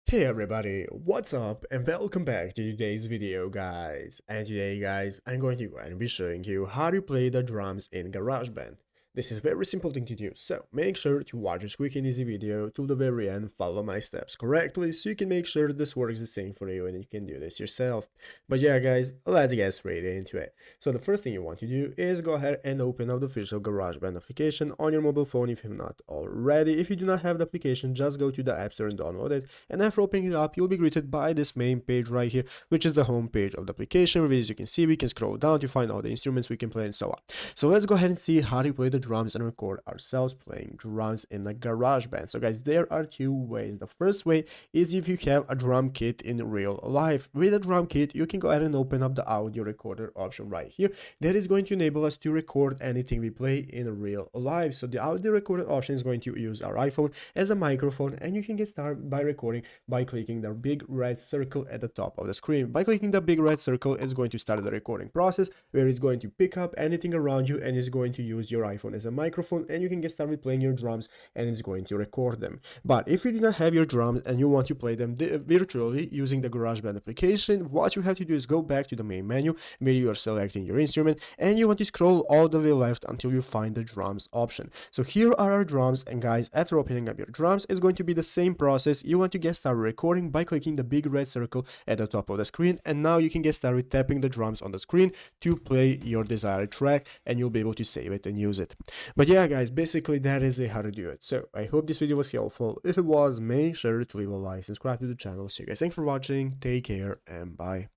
Hey everybody, what's up and welcome back to today's video guys. And today guys, I'm going to be showing you how to play the drums in GarageBand. This is a very simple thing to do, so make sure to watch this quick and easy video till the very end, follow my steps correctly so you can make sure this works the same for you and you can do this yourself. But yeah guys, let's get straight into it. So the first thing you want to do is go ahead and open up the official GarageBand application on your mobile phone if you have not already. If you do not have the application, just go to the App Store and download it. And after opening it up, you'll be greeted by this main page right here, which is the home page of the application, where as you can see, we can scroll down to find all the instruments we can play and so on. So let's go ahead and see how to play the drums and record ourselves playing drums in the GarageBand. So guys, there are two ways. The first way is if you have a drum kit in real life. With a drum kit, you can go ahead and open up the audio recorder option right here. That is going to enable us to record anything we play in real life. So the audio recorder option is going to use our iPhone as a microphone, and you can get started by recording by clicking the big red circle at the top of the screen. By clicking the big red circle, it's going to start the recording process, where it's going to pick up anything around you and is going to use your iPhone as a microphone, and you can get started playing your drums and it's going to record them. But if you do not have your drums and you want to play them virtually using the GarageBand application, what you have to do is go back to the main menu where you are selecting your instrument, and you want to scroll all the way left until you find the drums option. So here are our drums, and guys, after opening up your drums, it's going to be the same process. You want to get started recording by clicking the big red circle at the top of the screen, and now you can get started tapping the drums on the screen to play your desired track, and you'll be able to save it and use it. But yeah guys, basically that is how to do it. So I hope this video was helpful. If it was, make sure to leave a like, subscribe to the channel. So you guys, thanks for watching, take care, and bye.